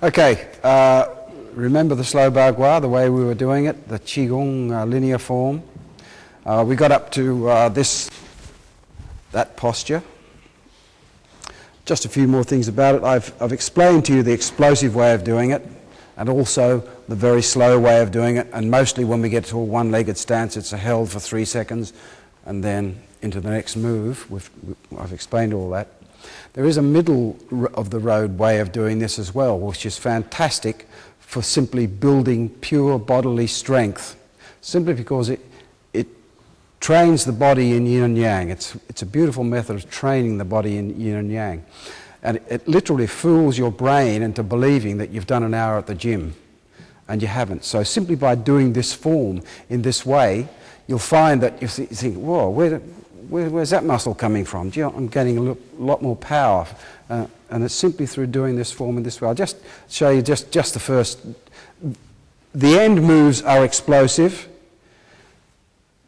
Okay, remember the slow Bagua, the way we were doing it, the Qigong linear form. We got up to that posture. Just a few more things about it. I've explained to you the explosive way of doing it and also the very slow way of doing it, and mostly when we get to a one-legged stance it's held for 3 seconds and then into the next move. I've explained all that. There is a middle of the road way of doing this as well, which is fantastic for simply building pure bodily strength, simply because it trains the body in yin and yang. It's a beautiful method of training the body in yin and yang. And it literally fools your brain into believing that you've done an hour at the gym, and you haven't. So simply by doing this form in this way, you'll find that you think, whoa, where's that muscle coming from? Gee, I'm getting a lot more power. And it's simply through doing this form in this way. I'll just show you just the first. The end moves are explosive.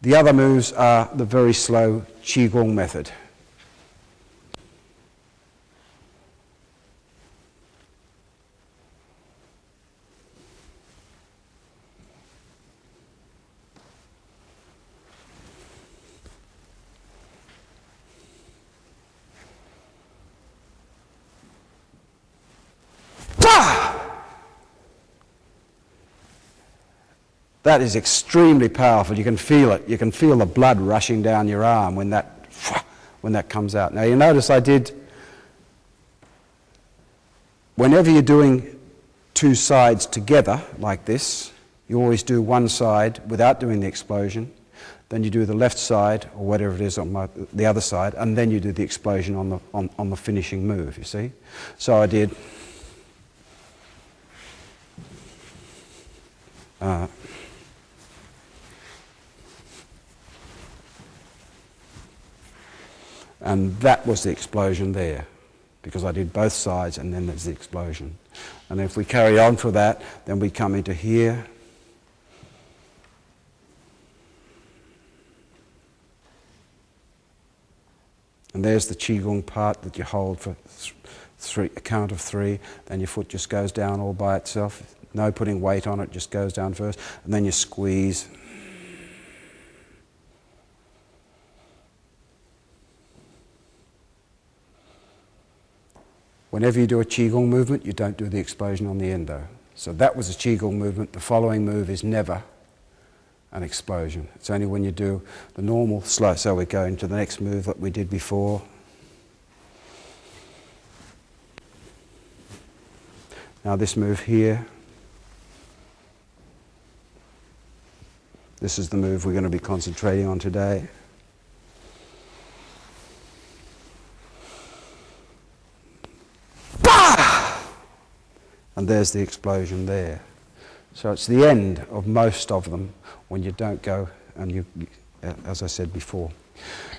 The other moves are the very slow Qigong method. That is extremely powerful. You can feel it. You can feel the blood rushing down your arm when that comes out. Now you notice I did, whenever you're doing two sides together like this, you always do one side without doing the explosion, then you do the left side or whatever it is on the other side, and then you do the explosion on the finishing move, you see. So I did and that was the explosion there, because I did both sides and then there's the explosion. And if we carry on for that, then we come into here. And there's the Qigong part that you hold for a count of 3, then your foot just goes down all by itself. No putting weight on it, just goes down first, and then you squeeze. Whenever you do a Qigong movement, you don't do the explosion on the end though. So that was a Qigong movement. The following move is never an explosion. It's only when you do the normal slow. So we go into the next move that we did before. Now this move here. This is the move we're going to be concentrating on today. And there's the explosion there. So it's the end of most of them when you don't go, and you, as I said before.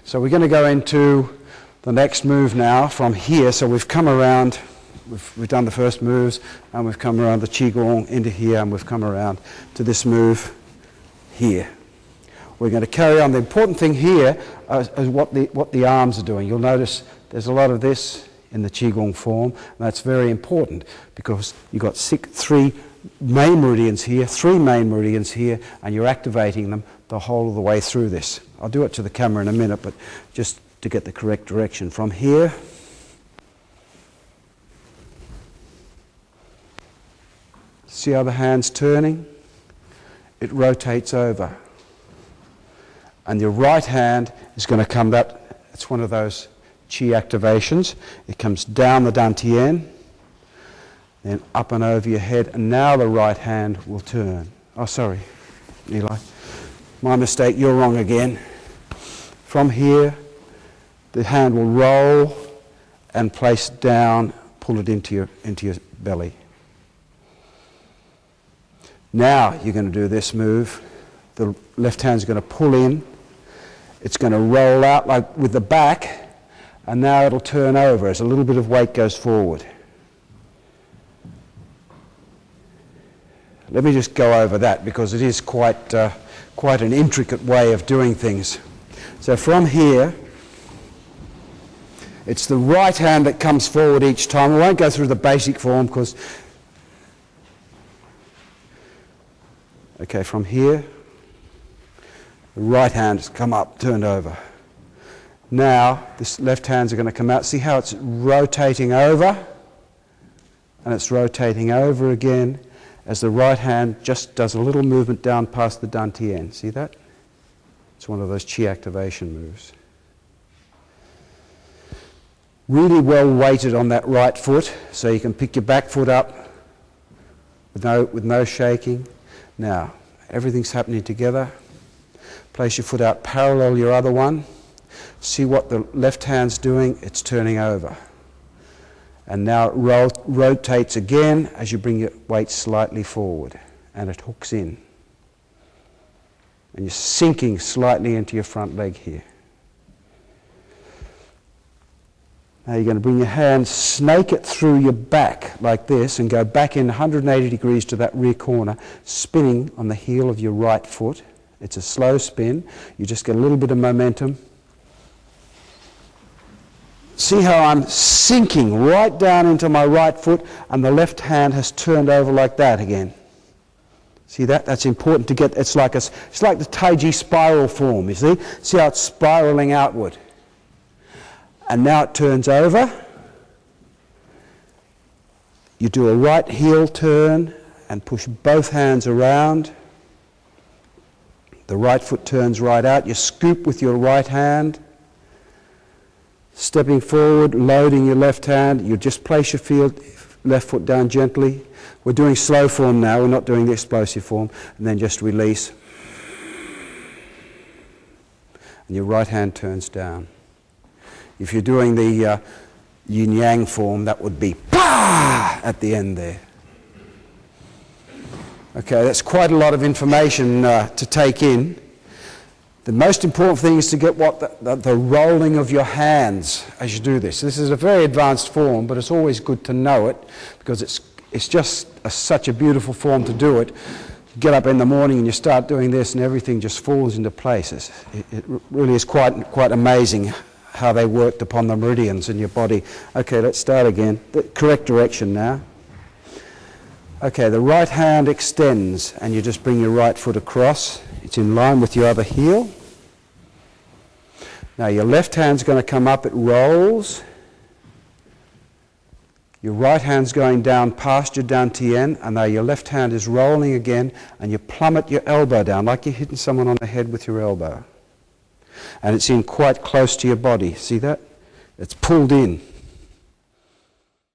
So we're going to go into the next move now from here. So we've come around, we've done the first moves, and we've come around the Qigong into here, and we've come around to this move here. We're going to carry on. The important thing here is what the arms are doing. You'll notice there's a lot of this in the Qigong form, and that's very important because you've got 3 main meridians here, 3 main meridians here, and you're activating them the whole of the way through this. I'll do it to the camera in a minute, but just to get the correct direction. From here, see how the hand's turning? It rotates over. And your right hand is going to come that, it's one of those Qi activations. It comes down the dantian, then up and over your head, and now the right hand will turn. Oh, sorry, Eli. My mistake, you're wrong again. From here, the hand will roll and place down, pull it into your belly. Now you're going to do this move. The left hand's going to pull in. It's going to roll out like with the back, and now it'll turn over as a little bit of weight goes forward. Let me just go over that because it is quite an intricate way of doing things. So from here, it's the right hand that comes forward each time. We won't go through the basic form because Okay, from here, the right hand has come up, turned over. Now, this left hand's going to come out. See how it's rotating over? And it's rotating over again as the right hand just does a little movement down past the dantian. See that? It's one of those Qi activation moves. Really well weighted on that right foot, so you can pick your back foot up with no shaking. Now, everything's happening together. Place your foot out parallel your other one. See what the left hand's doing, it's turning over. And now it rotates again as you bring your weight slightly forward, and it hooks in. And you're sinking slightly into your front leg here. Now you're going to bring your hand, snake it through your back like this, and go back in 180 degrees to that rear corner, spinning on the heel of your right foot. It's a slow spin. You just get a little bit of momentum. See how I'm sinking right down into my right foot, and the left hand has turned over like that again. See that? That's important to get. It's like the Tai Chi spiral form, you see? See how it's spiraling outward. And now it turns over. You do a right heel turn and push both hands around. The right foot turns right out. You scoop with your right hand. Stepping forward, loading your left hand. You just place your left foot down gently. We're doing slow form now. We're not doing the explosive form. And then just release. And your right hand turns down. If you're doing the yin-yang form, that would be pa at the end there. Okay, that's quite a lot of information to take in. The most important thing is to get the rolling of your hands as you do this. This is a very advanced form, but it's always good to know it because it's just such a beautiful form to do it. You get up in the morning and you start doing this and everything just falls into places. It really is quite amazing how they worked upon the meridians in your body. Okay, let's start again. The correct direction now. Okay, the right hand extends and you just bring your right foot across. It's in line with your other heel. Now your left hand's going to come up, it rolls. Your right hand's going down past your dantian, and now your left hand is rolling again, and you plummet your elbow down like you're hitting someone on the head with your elbow. And it's in quite close to your body. See that? It's pulled in.